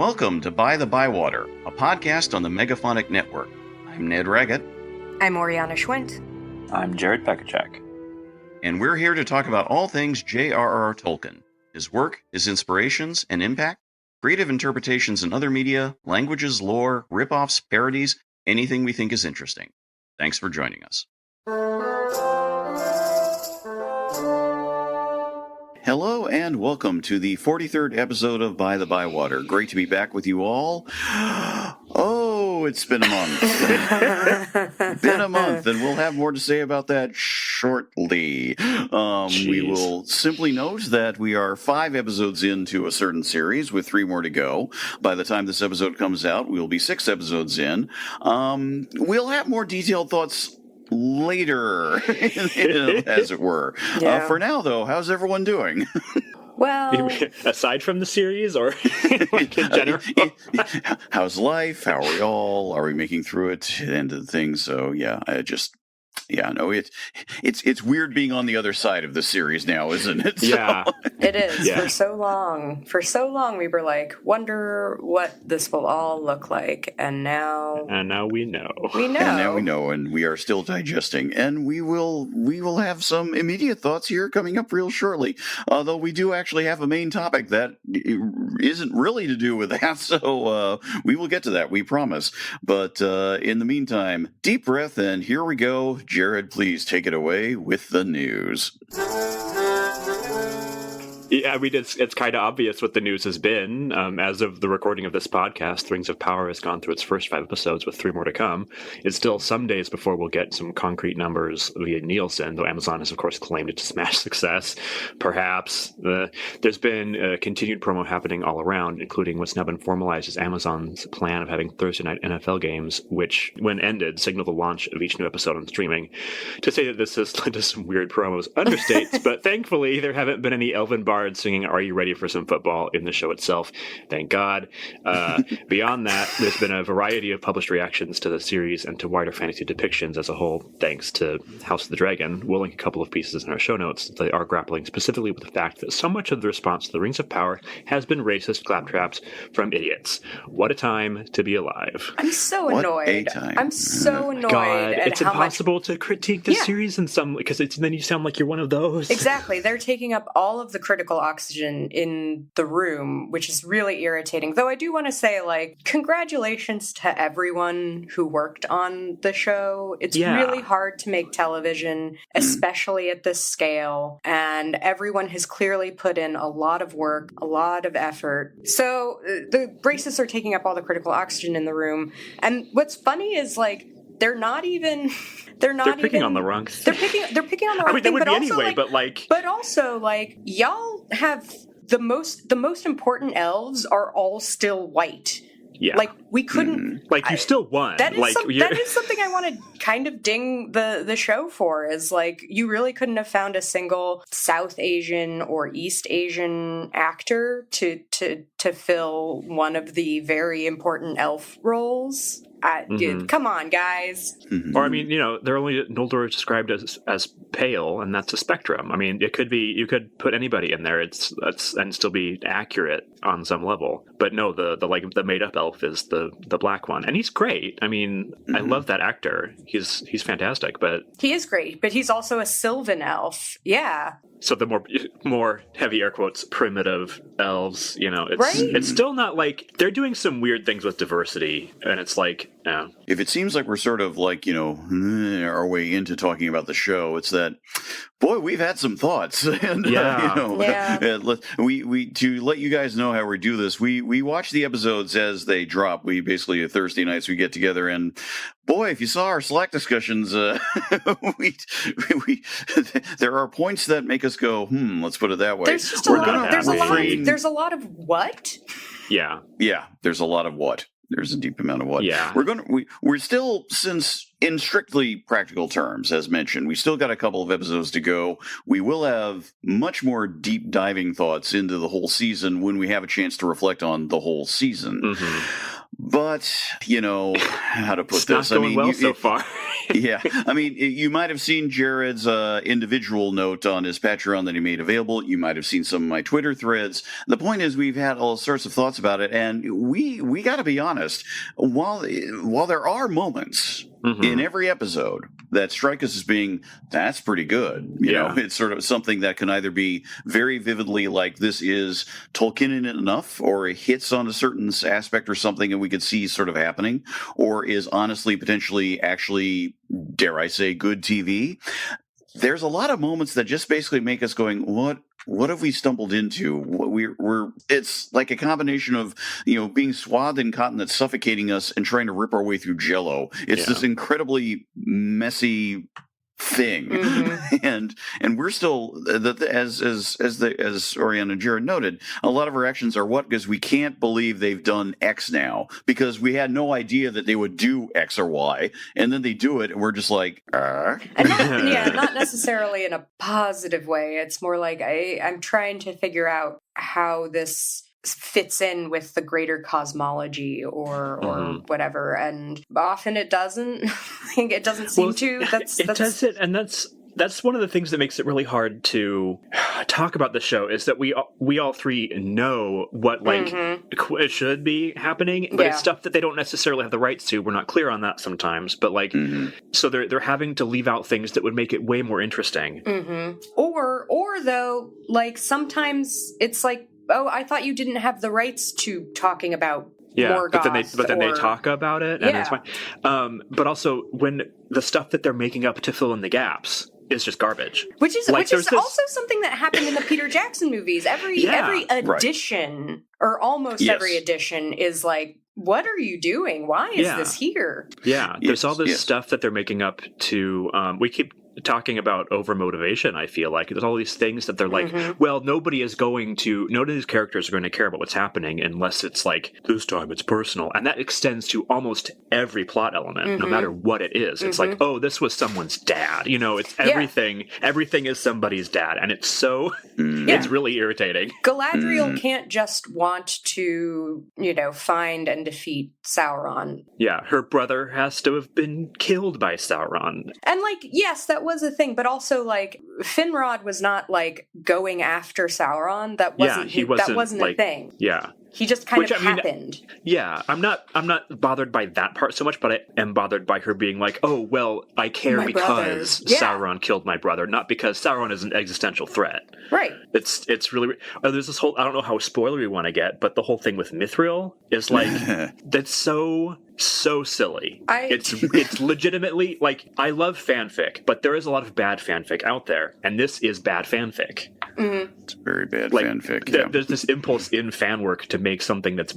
Welcome to By-The-Bywater, a podcast on the Megaphonic Network. I'm Ned Raggett. I'm Oriana Schwint. I'm Jared Pekacek. And we're here to talk about all things J.R.R. Tolkien, his work, his inspirations and impact, creative interpretations in other media, languages, lore, rip-offs, parodies, anything we think is interesting. Thanks for joining us. Hello and welcome to the 43rd episode of By-The-Bywater. Great to be back with you all. Oh, it's been a month. Been a month, and we'll have more to say about that shortly. We will simply note that we are 5 episodes into a certain series with 3 more to go. By the time this episode comes out, we'll be 6 episodes in. We'll have more detailed thoughts later, as it were. Yeah. For now, though, how's everyone doing? Well, aside from the series, or like in general, How's life? How are we all? Are we making through it? End of the thing. So it's weird being on the other side of the series now, isn't it? Yeah, it is. Yeah. For so long we were like, wonder what this will all look like, and now we know. And now we know, and we are still digesting, and we will have some immediate thoughts here coming up real shortly. Although we do actually have a main topic that isn't really to do with that, so we will get to that, we promise. But in the meantime, deep breath, and here we go. Jared, please take it away with the news. Yeah, it's kind of obvious what the news has been. As of the recording of this podcast, Rings of Power has gone through its first 5 episodes with 3 more to come. It's still some days before we'll get some concrete numbers via Nielsen, though Amazon has, of course, claimed it to smash success. Perhaps. There's been continued promo happening all around, including what's now been formalized as Amazon's plan of having Thursday night NFL games, which, when ended, signal the launch of each new episode on streaming. To say that this has led to some weird promos understates, but thankfully there haven't been any Elven Bards singing "Are You Ready for Some Football" in the show itself. Thank God. Beyond that, there's been a variety of published reactions to the series and to wider fantasy depictions as a whole, thanks to House of the Dragon. We'll link a couple of pieces in our show notes that are grappling specifically with the fact that so much of the response to the Rings of Power has been racist claptraps from idiots. What a time to be alive. I'm so What annoyed. a time. I'm so annoyed God, at it's how impossible to critique the series in some, because then you sound like you're one of those. Exactly. They're taking up all of the critical oxygen in the room, which is really irritating. Though I do want to say, like, congratulations to everyone who worked on the show. It's really hard to make television, especially at this scale, and everyone has clearly put in a lot of work, a lot of effort. So the racists are taking up all the critical oxygen in the room. And what's funny is, like, they're picking on the wrong thing. They're picking on the wrong thing. They would but be also, anyway, but also, like, y'all have the most important elves are all still white. Yeah. Like, we couldn't... you still won. That is something I want to kind of ding the show for, is, like, you really couldn't have found a single South Asian or East Asian actor to fill one of the very important elf roles. Dude, come on, guys. Or, I mean, they're only Noldor is described as pale, and that's a spectrum. I mean, it could be, you could put anybody in there, and still be accurate on some level. But no, the made up elf is the black one, and he's great. I mean, I love that actor. He's fantastic. But he is great, but he's also a Sylvan elf. Yeah. So the more heavy air quotes primitive elves, it's still not like they're doing some weird things with diversity, and it's like, if it seems like we're sort of like, our way into talking about the show, it's that, boy, we've had some thoughts. And, we to let you guys know how we do this, we watch the episodes as they drop. We basically, Thursday nights, we get together, and boy, if you saw our Slack discussions, there are points that make us go, let's put it that way. There's just there's a lot of what? Yeah. Yeah, there's a lot of what. There's a deep amount of what. Yeah. We're still, since in strictly practical terms, as mentioned, we still got a couple of episodes to go. We will have much more deep diving thoughts into the whole season when we have a chance to reflect on the whole season. Mm-hmm. But, how to put it's this? Not going so far. Yeah, I mean, you might have seen Jared's individual note on his Patreon that he made available. You might have seen some of my Twitter threads. The point is, we've had all sorts of thoughts about it, and we got to be honest. While there are moments in every episode that strike us as being, that's pretty good. You know, it's sort of something that can either be very vividly like this is Tolkienian enough, or it hits on a certain aspect or something and we could see sort of happening, or is honestly potentially actually, dare I say, good TV. There's a lot of moments that just basically make us going, what have we stumbled into? It's like a combination of, being swathed in cotton that's suffocating us and trying to rip our way through Jell-O. It's this incredibly messy thing, and we're still, as Oriana and Jared noted, a lot of our actions are because we can't believe they've done X now, because we had no idea that they would do X or Y, and then they do it, and we're just like, And not necessarily in a positive way. It's more like I'm trying to figure out how this fits in with the greater cosmology or whatever, and often it doesn't. It doesn't seem to. And that's one of the things that makes it really hard to talk about the show, is that we all three know what it should be happening, but it's stuff that they don't necessarily have the rights to. We're not clear on that sometimes, but so they're having to leave out things that would make it way more interesting. Or though, like, sometimes it's like, oh, I thought you didn't have the rights to talking about Morgoth. But then they talk about it, and it's fine. But also, when the stuff that they're making up to fill in the gaps is just garbage. Which is also something that happened in the Peter Jackson movies. Every edition, or almost every edition, is like, what are you doing? Why is this here? Yeah, there's all this stuff that they're making up to... we keep talking about overmotivation. I feel like there's all these things that they're like, well, none of these characters are going to care about what's happening unless it's like, this time it's personal. And that extends to almost every plot element, no matter what it is. It's like, oh, this was someone's dad. It's everything. Everything is somebody's dad. And it's so, it's really irritating. Galadriel can't just want to, find and defeat Sauron. Yeah, her brother has to have been killed by Sauron. And yes, that was a thing, but also Finrod was not going after Sauron. That wasn't a thing. Yeah. He just kind of happened. I'm not bothered by that part so much, but I am bothered by her being like, oh, well, I care because Sauron killed my brother, not because Sauron is an existential threat. Right. It's really... there's this whole... I don't know how spoilery we want to get, but the whole thing with Mithril is that's so silly. It's legitimately... I love fanfic, but there is a lot of bad fanfic out there, and this is bad fanfic. It's very bad fanfic. There's this impulse in fan work to make something that's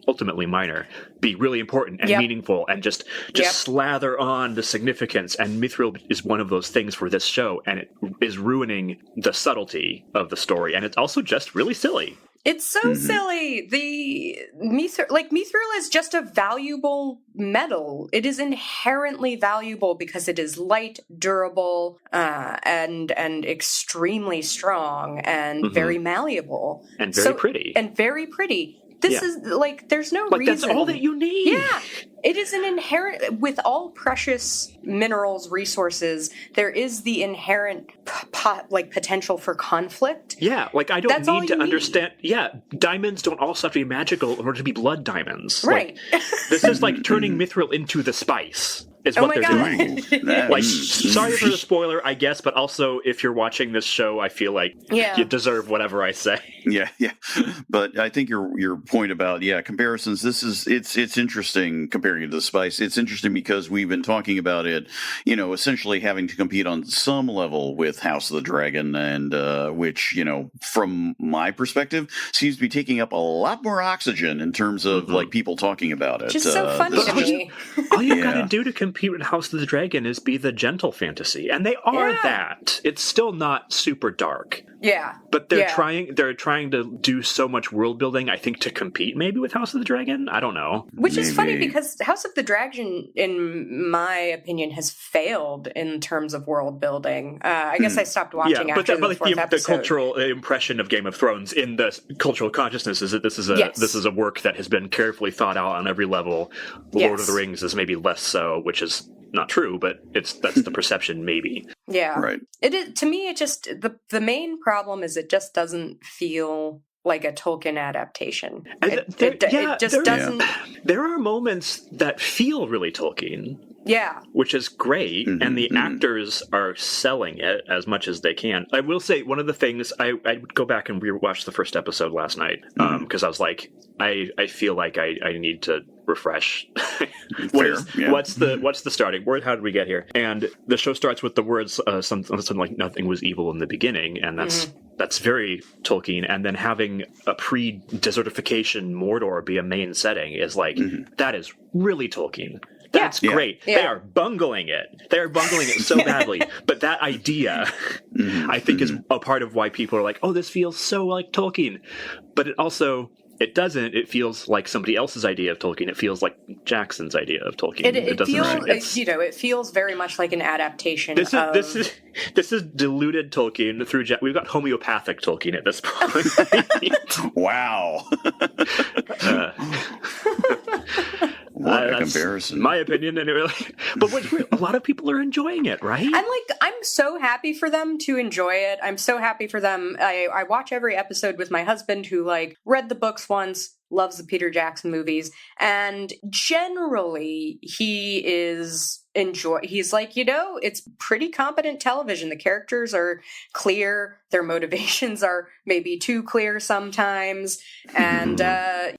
ultimately minor, be really important and meaningful, and just slather on the significance. And Mithril is one of those things for this show, and it is ruining the subtlety of the story, and it's also just really silly. It's so silly. The Mithril is just a valuable metal. It is inherently valuable because it is light, durable, and extremely strong, and very malleable, and very pretty. This is there's no reason. That's all that you need. Yeah. It is an inherent, with all precious minerals, resources, there is the inherent potential for conflict. Yeah, I don't need to understand. Yeah, diamonds don't also have to be magical in order to be blood diamonds. Right. This is like turning Mithril into the spice. Is what they're doing. Sorry for the spoiler, I guess, but also if you're watching this show, I feel like you deserve whatever I say. Yeah. But I think your point about comparisons. It's interesting comparing it to the spice. It's interesting because we've been talking about it, essentially having to compete on some level with House of the Dragon, and which from my perspective seems to be taking up a lot more oxygen in terms of people talking about it. Just so funny to me. All you gotta do to compete with House of the Dragon is be the gentle fantasy, and they are that. It's still not super dark. Yeah. But they're trying to do so much world building, I think, to compete maybe with House of the Dragon. I don't know. Which is funny because House of the Dragon, in my opinion, has failed in terms of world building. I guess I stopped watching after the fourth episode. The cultural impression of Game of Thrones in the cultural consciousness is that this is a work that has been carefully thought out on every level. Lord of the Rings is maybe less so, which is not true, but that's the perception, maybe. Yeah. Right. It is, to me, it just, the main problem is it just doesn't feel like a Tolkien adaptation. It just doesn't. There are moments that feel really Tolkien. Yeah. Which is great, and the actors are selling it as much as they can. I will say, one of the things, I would go back and rewatch the first episode last night, because I was like, I feel like I need to refresh. What's the starting word? How did we get here? And the show starts with the words something like "nothing was evil in the beginning," and that's very Tolkien. And then having a pre-desertification Mordor be a main setting is like that is really Tolkien. That's great. Yeah. They are bungling it. They are bungling it so badly. But that idea, I think, is a part of why people are like, "Oh, this feels so like Tolkien." But it doesn't. It feels like somebody else's idea of Tolkien. It feels like Jackson's idea of Tolkien. It doesn't. It feels very much like an adaptation. This is diluted Tolkien through. We've got homeopathic Tolkien at this point. Wow. What a comparison. My opinion, anyway. But a lot of people are enjoying it, right? And I'm so happy for them to enjoy it. I'm so happy for them. I watch every episode with my husband, who read the books once, loves the Peter Jackson movies, and generally he's like, it's pretty competent television. The characters are clear. Their motivations are maybe too clear sometimes. And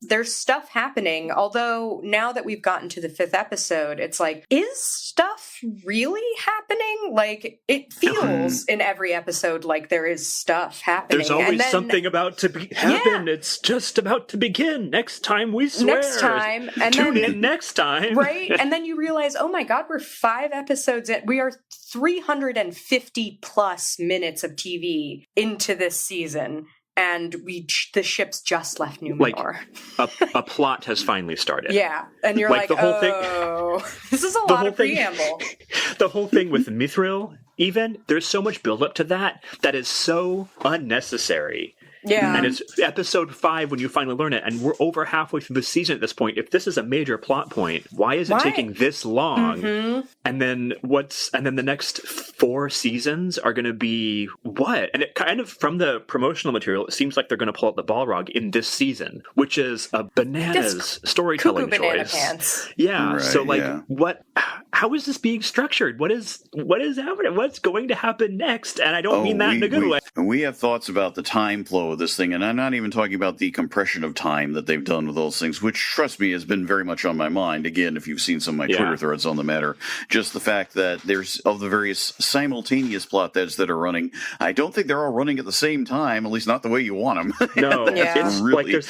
there's stuff happening. Although now that we've gotten to the 5th episode, it's like, is stuff really happening? Like, it feels in every episode like there is stuff happening. There's always something about to happen. Yeah. It's just about to begin. Next time, we swear. Next time. And Tune in next time. Right? And then you realize, oh my God, we're 5 episodes in. We are 350 plus minutes of TV into this season, and the ship's just left Numenor. A plot has finally started. Yeah, and you're the whole thing, this is a lot of preamble. The whole thing with Mithril, even, there's so much buildup to that is so unnecessary. Yeah. And it's episode 5 when you finally learn it, and we're over halfway through the season at this point. If this is a major plot point, why is it taking this long? And then the next 4 seasons are going to be what? And it kind of, from the promotional material, it seems like they're going to pull out the Balrog in this season, which is a bananas storytelling choice. Banana pants. Yeah. Right, so what? How is this being structured? What is happening? What's going to happen next? And I don't mean that in a good way. We have thoughts about the time flow of this thing, and I'm not even talking about the compression of time that they've done with those things, which, trust me, has been very much on my mind. Again, if you've seen some of my Twitter threads on the matter, just the fact that there's, of the various simultaneous plot threads that are running, I don't think they're all running at the same time, at least not the way you want them. No, it's really,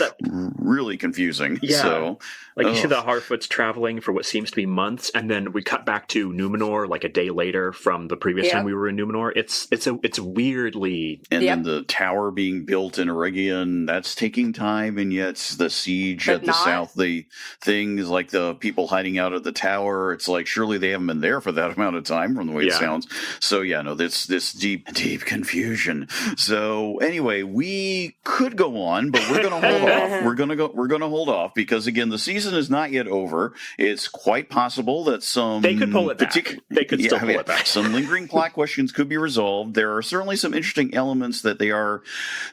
really confusing. Yeah. So, you see the Harfoots traveling for what seems to be months, and then we cut back to Numenor like a day later from the previous time we were in Numenor. It's weirdly... And then the tower being built in Eregion, that's taking time, and yet the siege at the south, the things like the people hiding out at the tower, it's like, surely they haven't been there for that amount of time from the way it sounds. So this deep confusion. So anyway, we could go on, but we're going to hold off. We're going to hold off because, again, the season is not yet over. It's quite possible that they could pull it back. They could still pull it back. Some lingering plot questions could be resolved. There are certainly some interesting elements that they are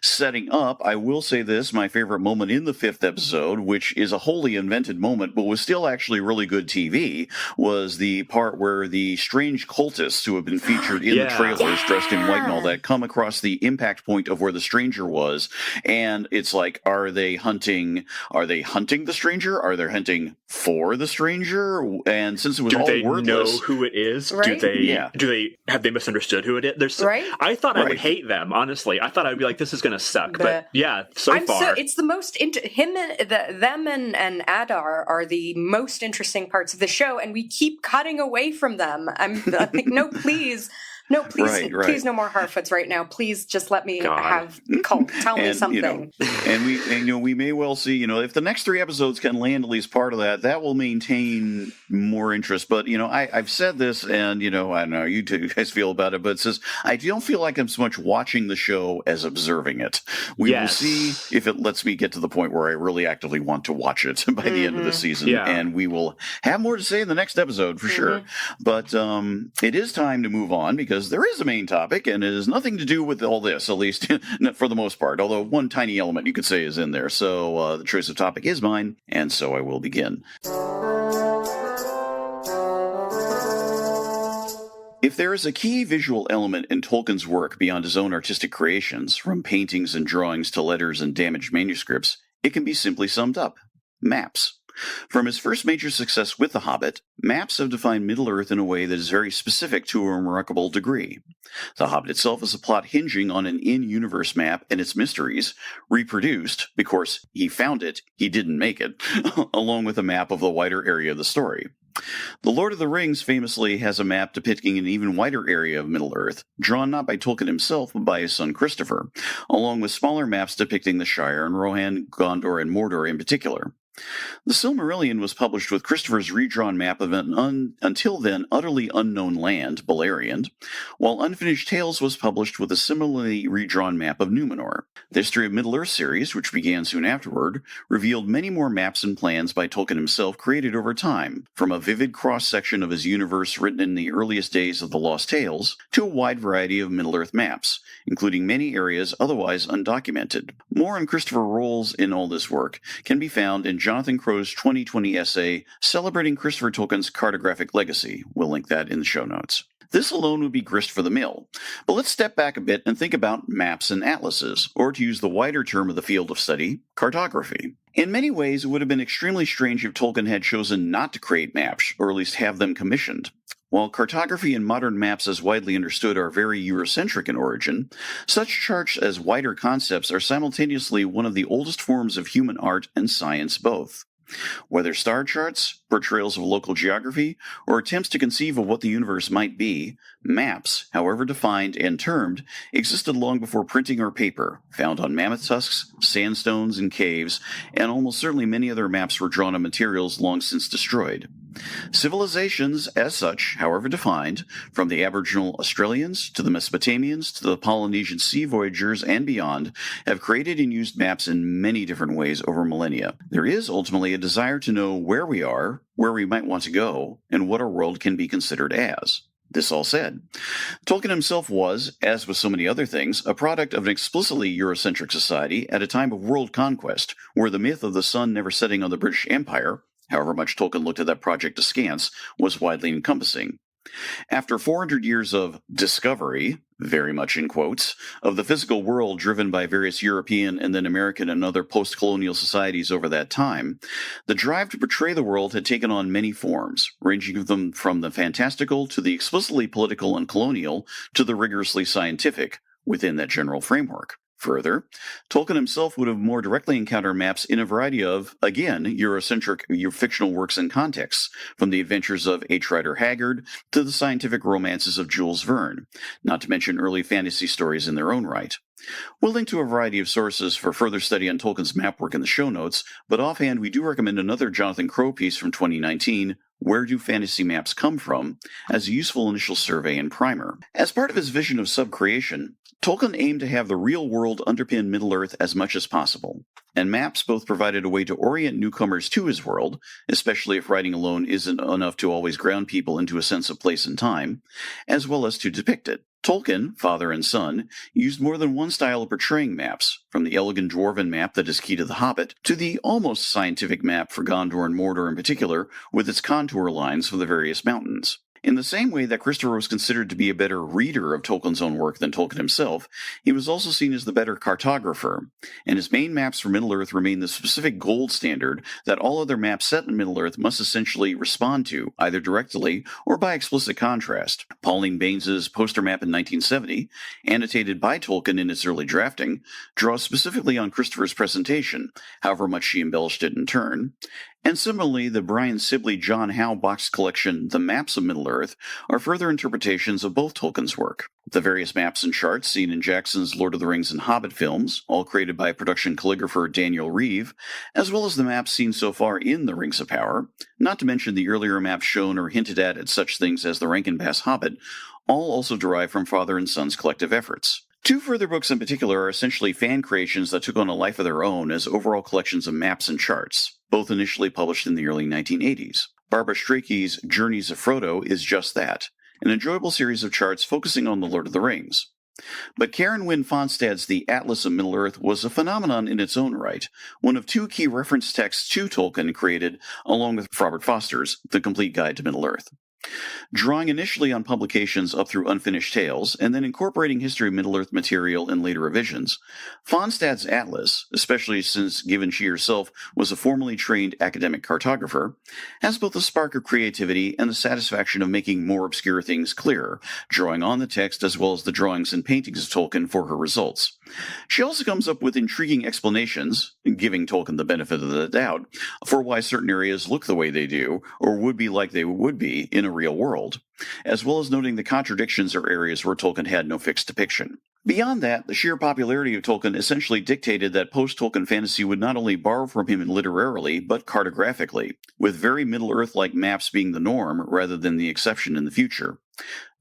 setting up. I will say this, my favorite moment in the 5th episode, which is a wholly invented moment, but was still actually really good TV, was the part where the strange cultists who have been featured in the trailers, dressed in white and all that, come across the impact point of where the stranger was. And it's like, are they hunting the stranger? Are they hunting for the stranger? And since it was all wordless, know who it is? Right? Have they misunderstood who it is? I thought I would hate them, honestly. I thought I'd be like, this is going to suck. But so far. It's the most, them and Adar are the most interesting parts of the show, and we keep cutting away from them. I'm like, no, please. No, please, please, no more Harfoots right now. Please, just let me tell me something. We may well see. If the next 3 episodes can land at least part of that, that will maintain more interest. But, I've said this, and, I don't know, you two guys feel about it, but it says, I don't feel like I'm so much watching the show as observing it. We will see if it lets me get to the point where I really actively want to watch it by the end of the season. Yeah. And we will have more to say in the next episode for sure. But it is time to move on because there is a main topic, and it has nothing to do with all this, at least for the most part, although one tiny element you could say is in there. So the choice of topic is mine, and so I will begin. If there is a key visual element in Tolkien's work beyond his own artistic creations, from paintings and drawings to letters and damaged manuscripts, it can be simply summed up: maps. From his first major success with The Hobbit, maps have defined Middle-earth in a way that is very specific to a remarkable degree. The Hobbit itself is a plot hinging on an in-universe map and its mysteries, reproduced, because he found it, he didn't make it, along with a map of the wider area of the story. The Lord of the Rings famously has a map depicting an even wider area of Middle-earth, drawn not by Tolkien himself, but by his son Christopher, along with smaller maps depicting the Shire and Rohan, Gondor, and Mordor in particular. The Silmarillion was published with Christopher's redrawn map of an until then utterly unknown land, Beleriand, while Unfinished Tales was published with a similarly redrawn map of Numenor. The History of Middle-earth series, which began soon afterward, revealed many more maps and plans by Tolkien himself created over time, from a vivid cross-section of his universe written in the earliest days of the Lost Tales, to a wide variety of Middle-earth maps, including many areas otherwise undocumented. More on Christopher's roles in all this work can be found in Jonathan Crow's 2020 essay celebrating Christopher Tolkien's cartographic legacy. We'll link that in the show notes. This alone would be grist for the mill. But let's step back a bit and think about maps and atlases, or to use the wider term of the field of study, cartography. In many ways, it would have been extremely strange if Tolkien had chosen not to create maps, or at least have them commissioned. While cartography and modern maps as widely understood are very Eurocentric in origin, such charts as wider concepts are simultaneously one of the oldest forms of human art and science both. Whether star charts, portrayals of local geography, or attempts to conceive of what the universe might be, maps, however defined and termed, existed long before printing or paper, found on mammoth tusks, sandstones, and caves, and almost certainly many other maps were drawn on materials long since destroyed. Civilizations, as such, however defined, from the Aboriginal Australians to the Mesopotamians to the Polynesian sea voyagers and beyond, have created and used maps in many different ways over millennia. There is ultimately a desire to know where we are, where we might want to go, and what our world can be considered as. This all said, Tolkien himself was, as with so many other things, a product of an explicitly Eurocentric society at a time of world conquest, where the myth of the sun never setting on the British Empire, however much Tolkien looked at that project askance, was widely encompassing. After 400 years of discovery, very much in quotes, of the physical world driven by various European and then American and other post-colonial societies over that time, the drive to portray the world had taken on many forms, ranging from the fantastical to the explicitly political and colonial to the rigorously scientific within that general framework. Further, Tolkien himself would have more directly encountered maps in a variety of, again, Eurocentric fictional works and contexts, from the adventures of H. Rider Haggard to the scientific romances of Jules Verne, not to mention early fantasy stories in their own right. We'll link to a variety of sources for further study on Tolkien's map work in the show notes, but offhand we do recommend another Jonathan Crow piece from 2019, Where Do Fantasy Maps Come From?, as a useful initial survey and primer. As part of his vision of subcreation, Tolkien aimed to have the real world underpin Middle-earth as much as possible, and maps both provided a way to orient newcomers to his world, especially if writing alone isn't enough to always ground people into a sense of place and time, as well as to depict it. Tolkien, father and son, used more than one style of portraying maps, from the elegant dwarven map that is key to The Hobbit, to the almost scientific map for Gondor and Mordor in particular, with its contour lines for the various mountains. In the same way that Christopher was considered to be a better reader of Tolkien's own work than Tolkien himself, he was also seen as the better cartographer, and his main maps for Middle-earth remain the specific gold standard that all other maps set in Middle-earth must essentially respond to, either directly or by explicit contrast. Pauline Baines's poster map in 1970, annotated by Tolkien in its early drafting, draws specifically on Christopher's presentation, however much she embellished it in turn, And similarly, the Brian Sibley John Howe box collection, The Maps of Middle-earth, are further interpretations of both Tolkien's work. The various maps and charts seen in Jackson's Lord of the Rings and Hobbit films, all created by production calligrapher Daniel Reeve, as well as the maps seen so far in The Rings of Power, not to mention the earlier maps shown or hinted at such things as the Rankin-Bass Hobbit, all also derive from father and son's collective efforts. Two further books in particular are essentially fan creations that took on a life of their own as overall collections of maps and charts, both initially published in the early 1980s. Barbara Strachey's Journeys of Frodo is just that, an enjoyable series of charts focusing on the Lord of the Rings. But Karen Wynne Fonstad's The Atlas of Middle-earth was a phenomenon in its own right, one of two key reference texts to Tolkien created along with Robert Foster's The Complete Guide to Middle-earth. Drawing initially on publications up through Unfinished Tales, and then incorporating History of Middle-earth material in later revisions, Fonstad's Atlas, especially since given she herself was a formally trained academic cartographer, has both a spark of creativity and the satisfaction of making more obscure things clearer, drawing on the text as well as the drawings and paintings of Tolkien for her results. She also comes up with intriguing explanations, giving Tolkien the benefit of the doubt, for why certain areas look the way they do, or would be like they would be in a real world, as well as noting the contradictions or areas where Tolkien had no fixed depiction. Beyond that, the sheer popularity of Tolkien essentially dictated that post-Tolkien fantasy would not only borrow from him literarily, but cartographically, with very Middle-earth-like maps being the norm rather than the exception in the future.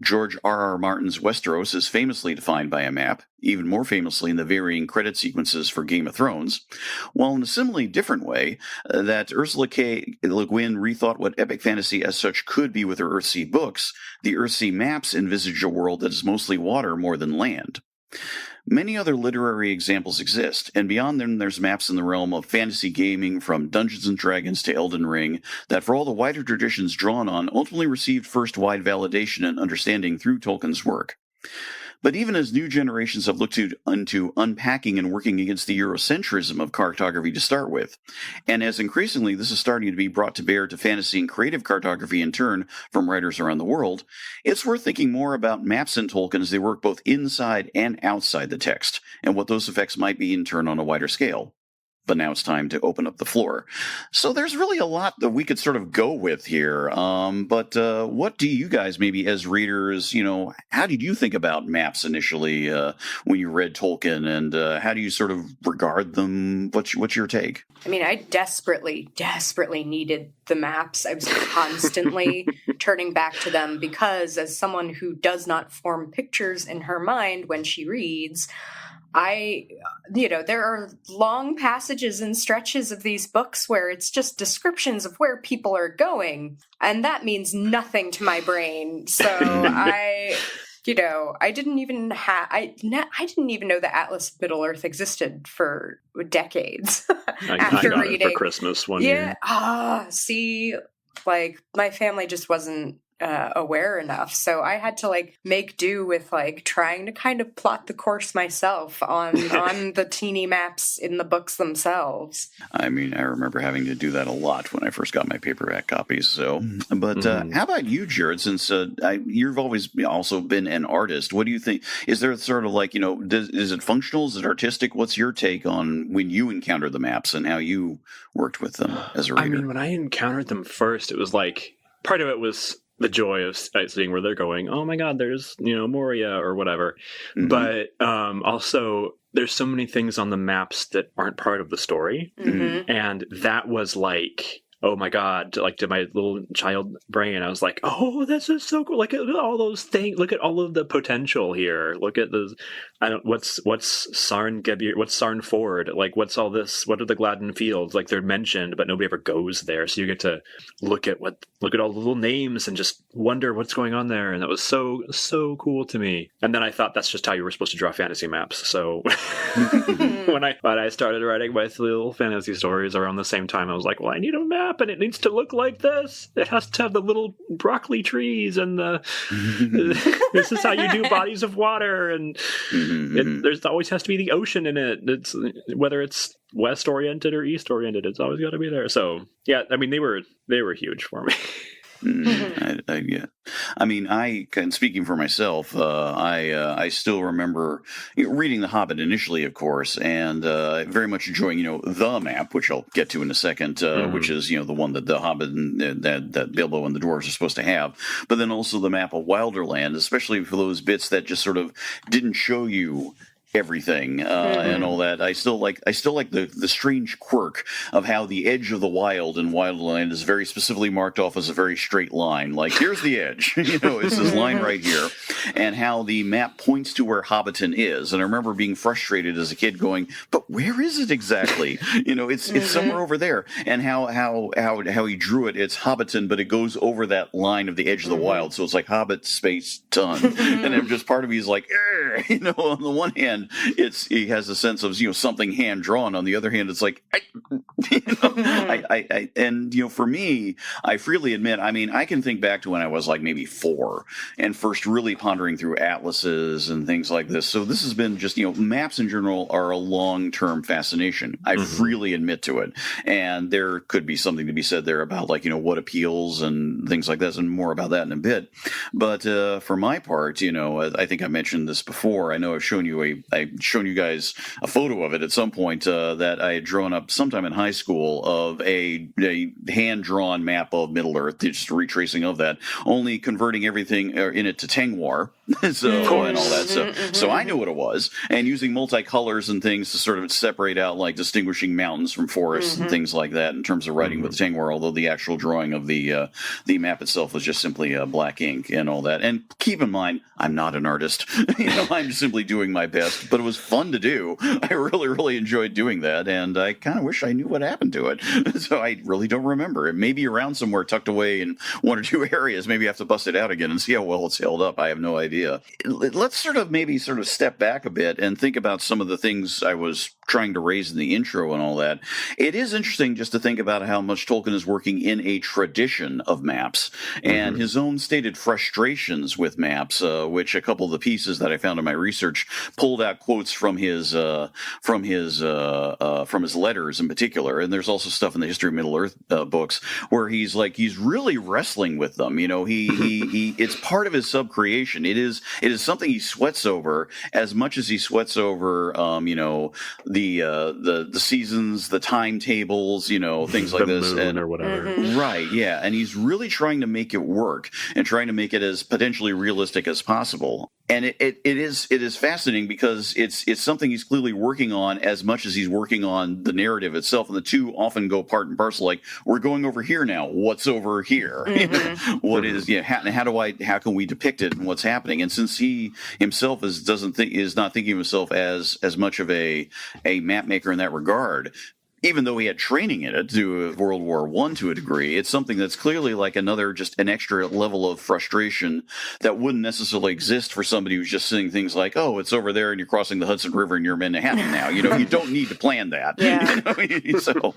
George R.R. Martin's Westeros is famously defined by a map, even more famously in the varying credit sequences for Game of Thrones, while in a similarly different way, that Ursula K. Le Guin rethought what epic fantasy as such could be with her Earthsea books, the Earthsea maps envisage a world that is mostly water more than land. Many other literary examples exist, and beyond them there's maps in the realm of fantasy gaming from Dungeons & Dragons to Elden Ring that for all the wider traditions drawn on ultimately received first wide validation and understanding through Tolkien's work. But even as new generations have looked into unpacking and working against the Eurocentrism of cartography to start with, and as increasingly this is starting to be brought to bear to fantasy and creative cartography in turn from writers around the world, it's worth thinking more about maps in Tolkien as they work both inside and outside the text, and what those effects might be in turn on a wider scale. But now it's time to open up the floor. So there's really a lot that we could sort of go with here. But what do you guys, maybe as readers, how did you think about maps initially when you read Tolkien, and how do you sort of regard them? What's your take? I mean, I desperately needed the maps. I was constantly turning back to them because as someone who does not form pictures in her mind when she reads, there are long passages and stretches of these books where it's just descriptions of where people are going, and that means nothing to my brain. So I didn't even know that Atlas of Middle-earth existed for decades. After I got reading it for Christmas one year. My family just wasn't aware enough, so I had to make do with trying to kind of plot the course myself on the teeny maps in the books themselves. I mean, I remember having to do that a lot when I first got my paperback copies. So, but how about you, Jared? Since you've always also been an artist, what do you think? Is there sort of is it functional? Is it artistic? What's your take on when you encountered the maps and how you worked with them as a reader? I mean, when I encountered them first, it was part of it was the joy of seeing where they're going. Oh my God, there's, Moria or whatever. Mm-hmm. But also there's so many things on the maps that aren't part of the story. Mm-hmm. And that was oh my God, to my little child brain, I was like, oh, this is so cool. Look at all those things. Look at all of the potential here. Look at what's Sarn Gebir, what's Sarn Ford? What's all this? What are the Gladden Fields? They're mentioned, but nobody ever goes there. So you get to look at all the little names and just wonder what's going on there. And that was so, so cool to me. And then I thought that's just how you were supposed to draw fantasy maps. So when I started writing my little fantasy stories around the same time, I was like, well, I need a map. And it needs to look like this. It has to have the little broccoli trees and this is how you do bodies of water, and there's always has to be the ocean in it. It's whether it's west oriented or east oriented, it's always got to be there. So yeah, I mean they were huge for me. Yeah. I mean, and speaking for myself, I still remember reading The Hobbit initially, of course, and very much enjoying, the map, which I'll get to in a second, which is, the one that the Hobbit and that Bilbo and the dwarves are supposed to have, but then also the map of Wilderland, especially for those bits that just sort of didn't show you everything and all that. I still like the strange quirk of how the edge of the wild in Wildland is very specifically marked off as a very straight line. Like, here's the edge, it's this line right here, and how the map points to where Hobbiton is. And I remember being frustrated as a kid, going, "But where is it exactly? It's somewhere over there." And how he drew it. It's Hobbiton, but it goes over that line of the edge of the wild, so it's like Hobbit space ton. And then just part of me is like, on the one hand, he has a sense of something hand drawn. On the other hand, it's like for me, I freely admit, I mean, I can think back to when I was like maybe 4 and first really pondering through atlases and things like this. So this has been just maps in general are a long-term fascination. I freely admit to it, and there could be something to be said there about what appeals and things like that, and more about that in a bit. But for my part, I think I mentioned this before. I know I've shown you guys a photo of it at some point that I had drawn up sometime in high school of a hand-drawn map of Middle-earth, just a retracing of that, only converting everything in it to Tengwar, and all that stuff. So I knew what it was, and using multicolors and things to sort of separate out, like distinguishing mountains from forests and things like that in terms of writing with Tengwar, although the actual drawing of the map itself was just simply black ink and all that. And keep in mind, I'm not an artist. I'm simply doing my best, but it was fun to do. I really, really enjoyed doing that, and I kind of wish I knew what happened to it. So I really don't remember. It may be around somewhere tucked away in 1 or 2 areas. Maybe I have to bust it out again and see how well it's held up. I have no idea. Let's sort of step back a bit and think about some of the things I was trying to raise in the intro and all that. It is interesting just to think about how much Tolkien is working in a tradition of maps and his own stated frustrations with maps, which a couple of the pieces that I found in my research pulled out quotes from his letters in particular. And there's also stuff in the History of Middle Earth books where he's really wrestling with them. He it's part of his subcreation. It is something he sweats over as much as he sweats over the seasons, the timetables, things like this, and or whatever. Right, yeah, and he's really trying to make it work and trying to make it as potentially realistic as possible. And it is fascinating because it's something he's clearly working on as much as he's working on the narrative itself, and the two often go part and parcel. Like, we're going over here now. What's over here? What is how can we depict it and what's happening? And since he himself is not thinking of himself as much of a map maker in that regard, even though he had training in it through World War I to a degree, it's something that's clearly like just an extra level of frustration that wouldn't necessarily exist for somebody who's just saying things like, "Oh, it's over there and you're crossing the Hudson River and you're in Manhattan now." You don't need to plan that. Yeah. So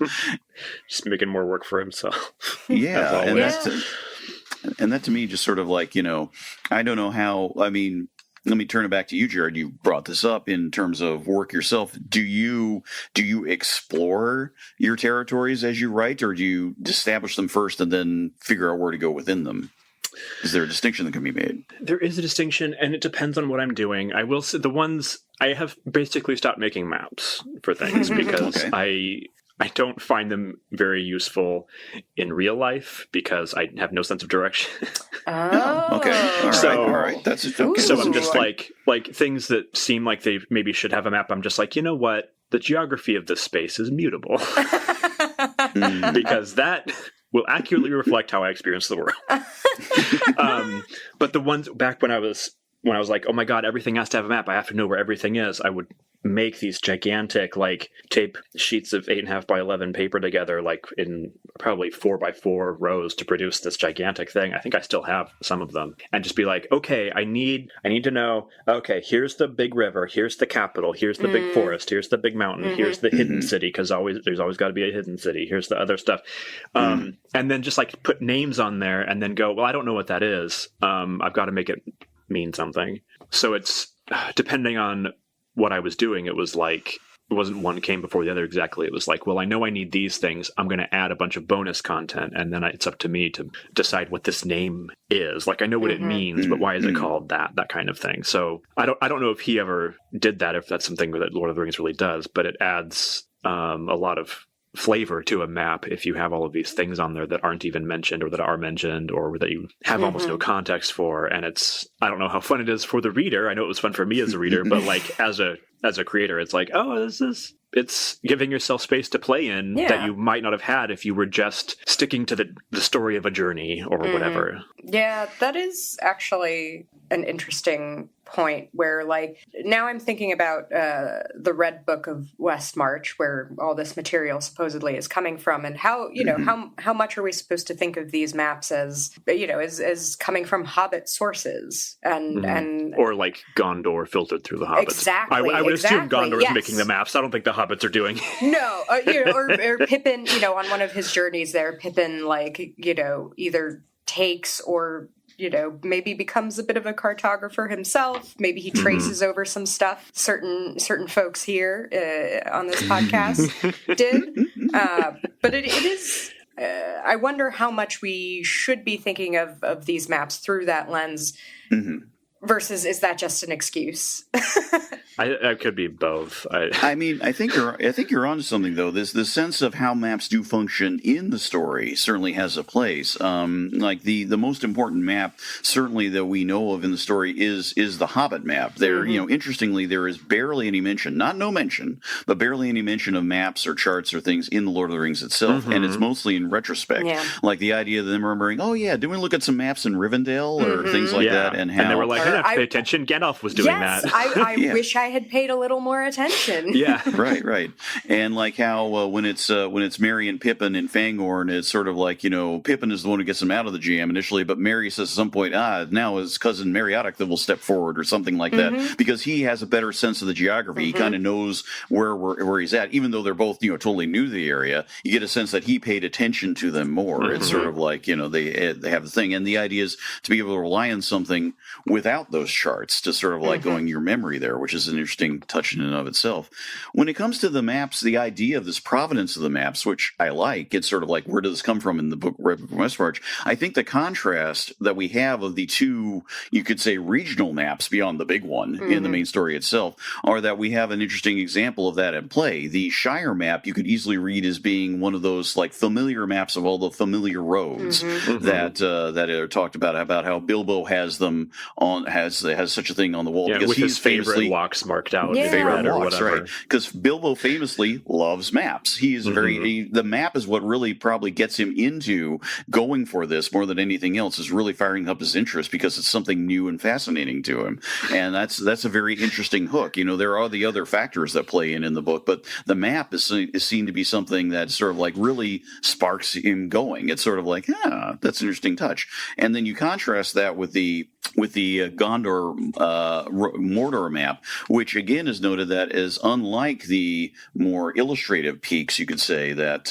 just making more work for himself. Yeah. And that to me just sort of like, I don't know how, I mean, let me turn it back to you, Jared. You brought this up in terms of work yourself. Do you explore your territories as you write, or do you establish them first and then figure out where to go within them? Is there a distinction that can be made? There is a distinction, and it depends on what I'm doing. I will say the ones I have basically stopped making maps for things because I don't find them very useful in real life because I have no sense of direction. Oh, okay. All right. That's okay. So I'm just like things that seem like they maybe should have a map. I'm just like, you know what? The geography of this space is mutable because that will accurately reflect how I experience the world. But the ones back when I was like, oh my God, everything has to have a map. I have to know where everything is. I would make these gigantic, tape sheets of 8.5 by 11 paper together, in probably 4 by 4 rows to produce this gigantic thing. I think I still have some of them, and just be like, okay, I need to know. Okay, here's the big river. Here's the capital. Here's the big forest. Here's the big mountain. Here's the hidden city, because there's always got to be a hidden city. Here's the other stuff, and then just put names on there, and then go, well, I don't know what that is. I've got to make it mean something. So it's depending on what I was doing. It was one came before the other exactly. It was like, well, I know I need these things. I'm going to add a bunch of bonus content, and then it's up to me to decide what this name is. Like, I know what it means, but why is it called that? That kind of thing. So I don't know if he ever did that, if that's something that Lord of the Rings really does, but it adds a lot of flavor to a map if you have all of these things on there that aren't even mentioned, or that are mentioned, or that you have almost no context for. And I don't know how fun it is for the reader. I know it was fun for me as a reader, but like as a creator, it's like, oh, it's giving yourself space to play in that you might not have had if you were just sticking to the story of a journey or whatever. Yeah, that is actually an interesting point where, like, now I'm thinking about the Red Book of Westmarch, where all this material supposedly is coming from, and how, you know, how much are we supposed to think of these maps as, you know, as coming from Hobbit sources and or like Gondor filtered through the Hobbits. Exactly. I would assume Gondor is making the maps. I don't think the Hobbits are doing. No, you know, or Pippin, you know, on one of his journeys there, Pippin, like, you know, either takes or, you know, maybe becomes a bit of a cartographer himself. Maybe he traces over some stuff certain folks here on this podcast did. But it is, I wonder how much we should be thinking of these maps through that lens versus is that just an excuse? I could be both. I mean, I think you're onto something though. The sense of how maps do function in the story certainly has a place. Like the most important map, certainly that we know of in the story, is the Hobbit map. There, you know, interestingly, there is barely any mention, no mention, but barely any mention of maps or charts or things in the Lord of the Rings itself, and it's mostly in retrospect. Yeah. Like the idea of them remembering, oh yeah, didn't we look at some maps in Rivendell or things like that, and how they were like, I didn't have to pay attention. Gandalf was doing that. I wish I had paid a little more attention. Yeah, right. And like how when it's Merry and Pippin in Fangorn, it's sort of like, you know, Pippin is the one who gets him out of the jam initially, but Merry says at some point, now his cousin Meriadoc that will step forward or something like that, because he has a better sense of the geography. He kind of knows where he's at, even though they're both, you know, totally new to the area. You get a sense that he paid attention to them more. It's sort of like, you know, they have the thing, and the idea is to be able to rely on something without those charts to sort of like going your memory there, which is an interesting touch in and of itself. When it comes to the maps, the idea of this provenance of the maps, which I like, it's sort of like, where does this come from in the book Red Book of Westmarch? I think the contrast that we have of the two, you could say, regional maps beyond the big one in the main story itself, are that we have an interesting example of that at play. The Shire map you could easily read as being one of those like familiar maps of all the familiar roads that are talked about how Bilbo has them on, has such a thing on the wall, because with he's his favorite famously walks marked out. Favorite or walks, whatever. right? Because Bilbo famously loves maps. He is the map is what really probably gets him into going for this more than anything else, is really firing up his interest because it's something new and fascinating to him. And that's a very interesting hook. You know, there are the other factors that play in the book, but the map is seen to be something that sort of like really sparks him going. It's sort of like, that's an interesting touch. And then you contrast that with the Gondor Mordor map, which again is noted that is unlike the more illustrative peaks, you could say, that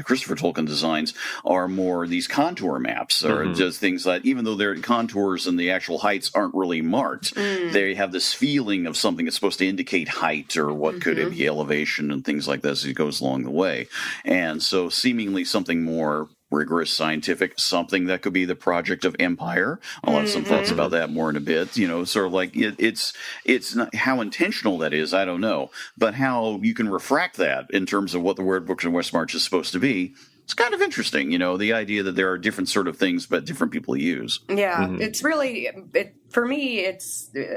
Christopher Tolkien designs, are more these contour maps, or just things that, even though their contours and the actual heights aren't really marked, they have this feeling of something that's supposed to indicate height or what could be elevation and things like that as it goes along the way. And so seemingly something more rigorous, scientific, something that could be the project of empire. I'll have some thoughts about that more in a bit. You know, sort of like it's not how intentional that is, I don't know, but how you can refract that in terms of what the Word Books in Westmarch is supposed to be. It's kind of interesting, you know, the idea that there are different sort of things that different people use. Yeah, it's really, for me,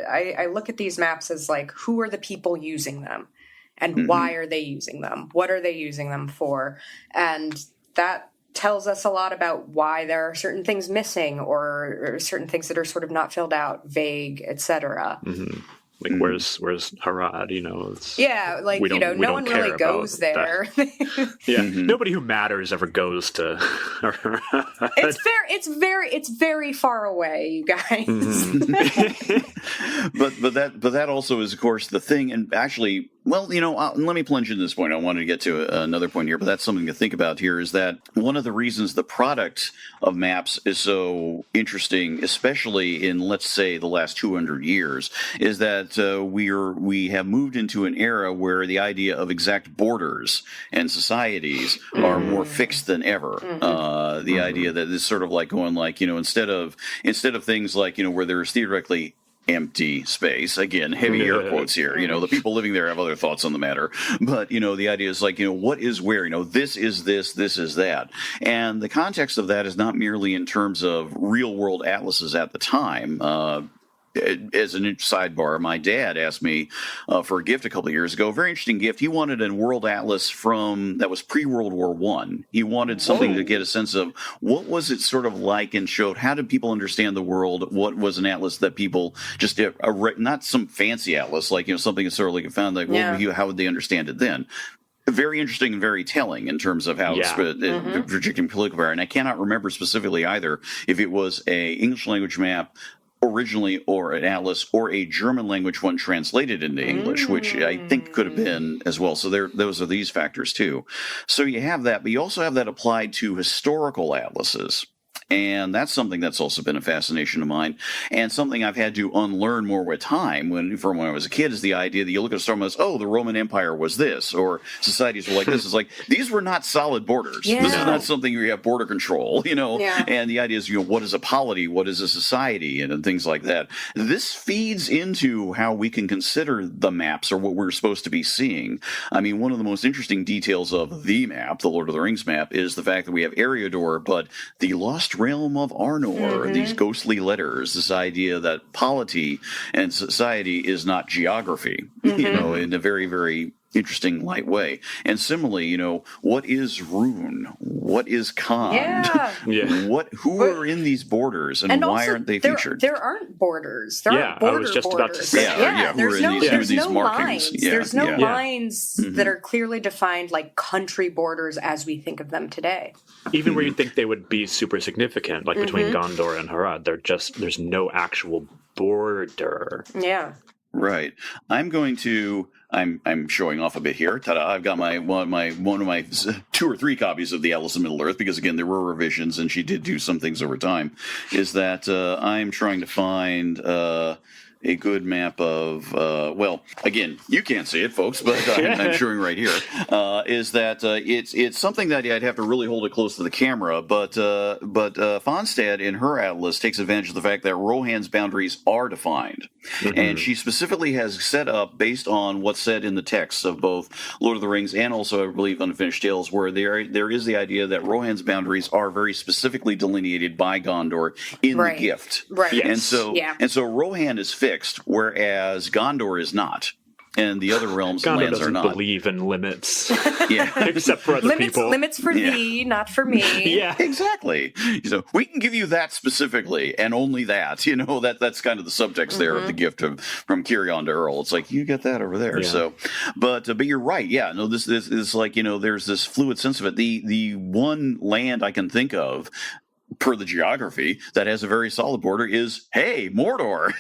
I look at these maps as like, who are the people using them? And why are they using them? What are they using them for? And that tells us a lot about why there are certain things missing, or certain things that are sort of not filled out, vague, etc. Like where's Harad? You know, like, you know, no one really goes there. Nobody who matters ever goes to. It's very far away, you guys. But that also is, of course, the thing. And actually, Well, let me plunge into this point. I wanted to get to another point here, but that's something to think about here is that one of the reasons the product of maps is so interesting, especially in, let's say, the last 200 years, is that we have moved into an era where the idea of exact borders and societies are more fixed than ever. The idea that it's sort of like going like, instead of things like, where there's theoretically empty space. Again, heavy air quotes here. The people living there have other thoughts on the matter. But, the idea is like, what is where? This is this is that. And the context of that is not merely in terms of real world atlases at the time. As an sidebar, my dad asked me for a gift a couple of years ago. A very interesting gift. He wanted a world atlas that was pre-World War I. He wanted something to get a sense of what was it sort of like and showed how did people understand the world. What was an atlas that people just not some fancy atlas like something that's sort of like found like how would they understand it then? Very interesting and very telling in terms of how it's projecting political power. And I cannot remember specifically either if it was a English language map originally, or an atlas, or a German language one translated into English, which I think could have been as well. So those are these factors too. So you have that, but you also have that applied to historical atlases. And that's something that's also been a fascination of mine, and something I've had to unlearn more with time. From when I was a kid, is the idea that you look at a star and goes, the Roman Empire was this, or societies were like this. It's like these were not solid borders. Yeah. This is not something where you have border control, And the idea is, what is a polity, what is a society, and things like that. This feeds into how we can consider the maps or what we're supposed to be seeing. I mean, one of the most interesting details of the map, the Lord of the Rings map, is the fact that we have Eriador, but the Lost Realm of Arnor, these ghostly letters, this idea that polity and society is not geography, in a very, very interesting light way. And similarly, what is Rune? What is Khand? Who are in these borders, and why aren't they featured? There aren't borders. There aren't border borders. I was just about to say. There's no lines. There's no lines that are clearly defined like country borders as we think of them today. Even where you'd think they would be super significant, like between Gondor and Harad, there's no actual border. Yeah. Right. I'm showing off a bit here. Ta-da! I've got one of my 2 or 3 copies of the Atlas of Middle Earth, because again there were revisions and she did do some things over time. Is that I'm trying to find a good map of again, you can't see it, folks, but I'm showing right here. Is that it's something that I'd have to really hold it close to the camera, but Fonstad in her atlas takes advantage of the fact that Rohan's boundaries are defined, and she specifically has set up based on what's said in the texts of both Lord of the Rings and also, I believe, Unfinished Tales, where there is the idea that Rohan's boundaries are very specifically delineated by Gondor in the gift, right? Yes. And so Rohan is fixed, whereas Gondor is not. And the other realms and lands are not. Gondor doesn't believe in limits. Except for other people. Limits for thee, not for me. Yeah, exactly. So we can give you that specifically, and only that. That's kind of the subtext there of the gift from Kirion to Earl. It's like, you get that over there. Yeah. So, but you're right. Yeah, no, this is like, there's this fluid sense of it. The one land I can think of, per the geography, that has a very solid border is, Mordor,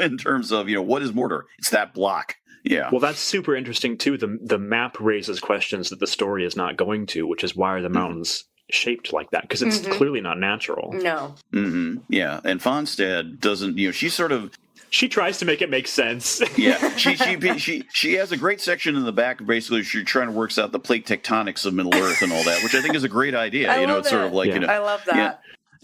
in terms of, what is Mordor? It's that block. Yeah. Well, that's super interesting, too. The map raises questions that the story is not going to, which is why are the mountains shaped like that? Because it's clearly not natural. No. Yeah. And Fonstad doesn't, she tries to make it make sense. Yeah, she has a great section in the back. Basically, she's trying to work out the plate tectonics of Middle Earth and all that, which I think is a great idea. It's sort of like I love that. Yeah.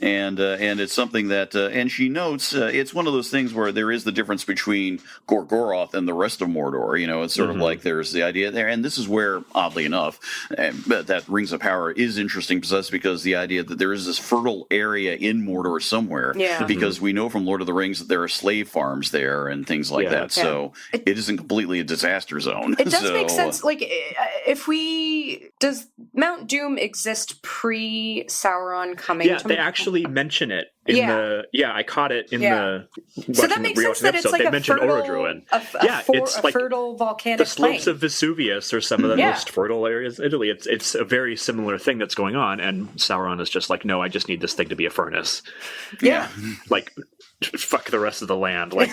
And it's something that, and she notes, it's one of those things where there is the difference between Gorgoroth and the rest of Mordor. It's sort of like there's the idea there, and this is where, oddly enough, that Rings of Power is interesting to us, because the idea that there is this fertile area in Mordor somewhere, because we know from Lord of the Rings that there are slave farms there and things like that. So it isn't completely a disaster zone. It does make sense. Like, does Mount Doom exist pre-Sauron coming? Yeah, they actually mention it in I caught it in the so that makes sense that it's like they mentioned Orodruin. It's like fertile volcanic the slopes of Vesuvius are some of the most fertile areas in Italy. It's a very similar thing that's going on, and Sauron is just like, no, I just need this thing to be a furnace. Yeah. Like fuck the rest of the land. Like,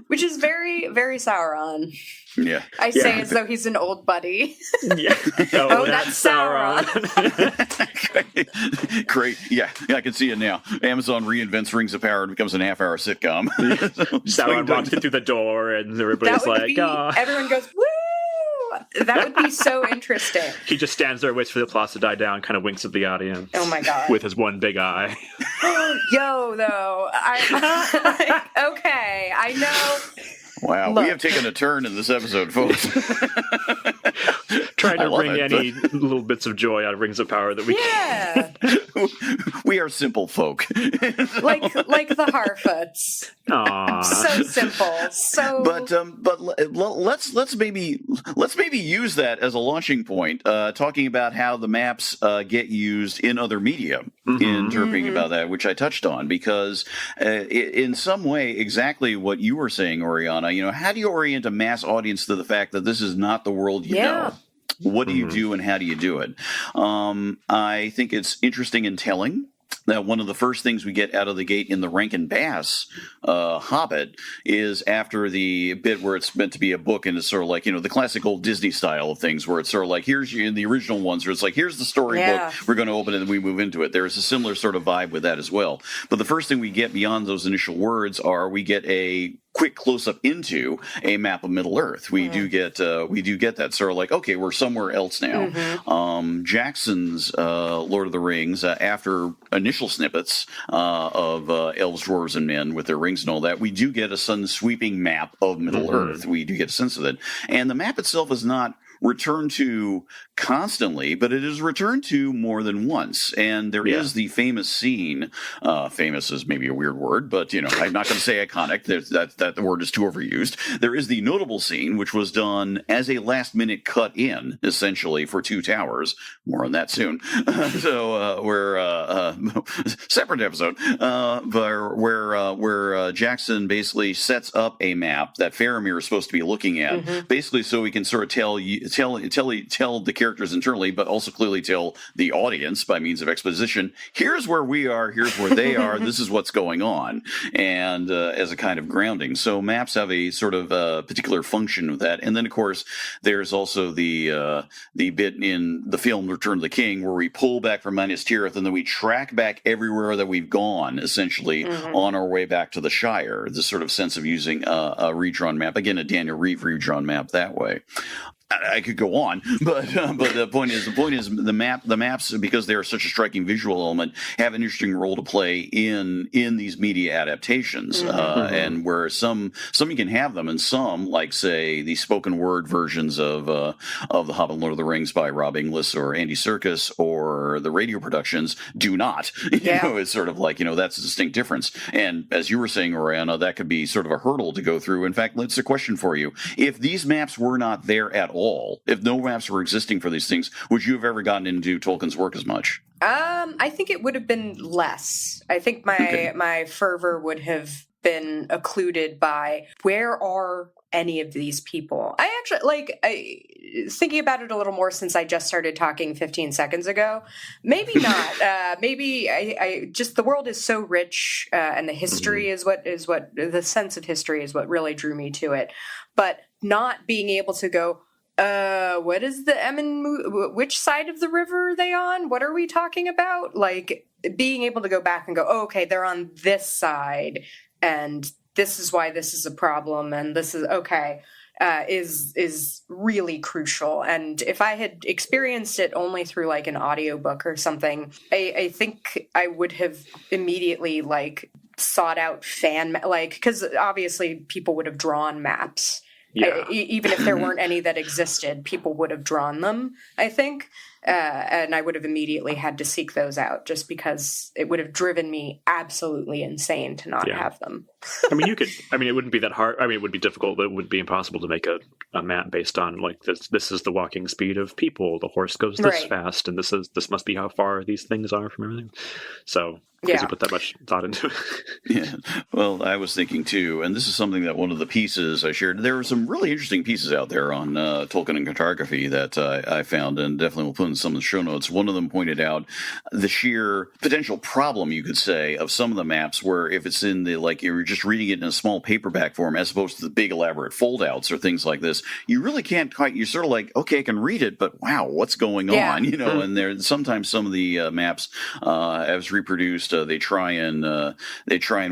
which is very, very Sauron. Yeah. I say as though he's an old buddy. Yeah. Oh, that's Sauron. Great. Yeah, I can see it now. Amazon reinvents Rings of Power and becomes an half-hour sitcom. Sauron walks in through the door, and everybody's like, everyone goes, woo! That would be so interesting. He just stands there, waits for the applause to die down, kind of winks at the audience. Oh my god! With his one big eye. Yo, though, okay, I know. Wow, we have taken a turn in this episode, folks. Trying to bring any little bits of joy out of Rings of Power that we can. We are simple folk. like the Harfoots. Aww. So simple. So but let's maybe use that as a launching point, talking about how the maps get used in other media, interpreting about that, which I touched on, because in some way, exactly what you were saying, Oriana, how do you orient a mass audience to the fact that this is not the world you know? What do you do and how do you do it? I think it's interesting and telling that one of the first things we get out of the gate in the Rankin Bass Hobbit is after the bit where it's meant to be a book, and it's sort of like, the classic old Disney style of things where it's sort of like, in the original ones where it's like, here's the storybook, we're going to open it and we move into it. There's a similar sort of vibe with that as well. But the first thing we get beyond those initial words we get a quick close-up into a map of Middle Earth. We do get that sort of like, okay, we're somewhere else now. Jackson's Lord of the Rings, after initial snippets of elves, dwarves, and men with their rings and all that, we do get a sun-sweeping map of Middle Earth. We do get a sense of it. And the map itself is not returned to constantly, but it is returned to more than once. And there is the famous scene, famous is maybe a weird word, but, I'm not going to say iconic, that word is too overused. There is the notable scene, which was done as a last-minute cut-in, essentially, for Two Towers. More on that soon. So, separate episode, where Jackson basically sets up a map that Faramir is supposed to be looking at, basically so he can sort of tell the characters internally, but also clearly tell the audience by means of exposition, here's where we are, here's where they are, this is what's going on, and as a kind of grounding. So maps have a sort of particular function with that. And then, of course, there's also the bit in the film Return of the King where we pull back from Minas Tirith and then we track back everywhere that we've gone, essentially, on our way back to the Shire. This sort of sense of using a redrawn map. Again, a Daniel Reeve redrawn map that way. I could go on, but the point is the maps, because they are such a striking visual element, have an interesting role to play in these media adaptations, and where some you can have them, and some, like say the spoken word versions of the Hobbit and Lord of the Rings by Rob Inglis or Andy Serkis, or the radio productions, do not. It's sort of like, that's a distinct difference. And as you were saying, Oriana, that could be sort of a hurdle to go through. In fact, it's a question for you: if these maps were not there at all, if no maps were existing for these things, would you have ever gotten into Tolkien's work as much? I think it would have been less. I think my fervor would have been occluded by, where are any of these people? I actually, thinking about it a little more since I just started talking 15 seconds ago, maybe not. Maybe I just, the world is so rich, and the history is what the sense of history is what really drew me to it. But not being able to go, what is the which side of the river are they on? What are we talking about? Like, being able to go back and go, oh, okay, they're on this side, and this is why this is a problem, and this is okay, is really crucial. And if I had experienced it only through like an audiobook or something, I think I would have immediately sought out because obviously people would have drawn maps. Yeah. Even if there weren't any that existed, people would have drawn them, I think. And I would have immediately had to seek those out, just because it would have driven me absolutely insane to not have them. It wouldn't be that hard. It would be difficult, but it would be impossible to make a map based on this is the walking speed of people. The horse goes this fast, and this must be how far these things are from everything. So, because you put that much thought into it. Yeah. Well, I was thinking too, and this is something that one of the pieces I shared, there were some really interesting pieces out there on Tolkien and cartography that I found, and definitely will put in in some of the show notes. One of them pointed out the sheer potential problem, you could say, of some of the maps where if it's in the, like, you're just reading it in a small paperback form as opposed to the big elaborate foldouts or things like this, you really can't quite, you're sort of like, okay, I can read it, but wow, what's going on? You know, and there sometimes some of the maps as reproduced, they try and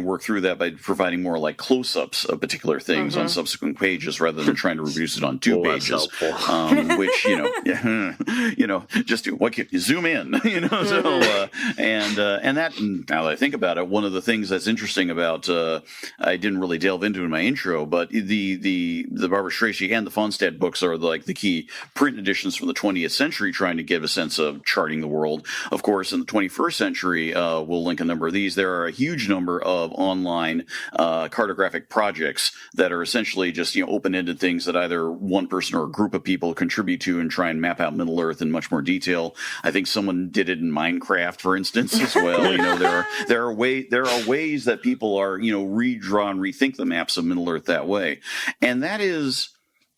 work through that by providing more like close-ups of particular things on subsequent pages rather than trying to reproduce it on two pages, which, you know, just do what can you zoom in, you know, so and that, now that I think about it, one of the things that's interesting about I didn't really delve into in my intro, but the Barbara Strachey and the Fonstad books are like the key print editions from the 20th century, trying to give a sense of charting the world. Of course, in the 21st century, we'll link a number of these. There are a huge number of online cartographic projects that are essentially just, you know, open-ended things that either one person or a group of people contribute to and try and map out Middle Earth in much more detail. I think someone did it in Minecraft, for instance, as well. You know, there are ways that people are, you know, redraw and rethink the maps of Middle Earth that way, and that is,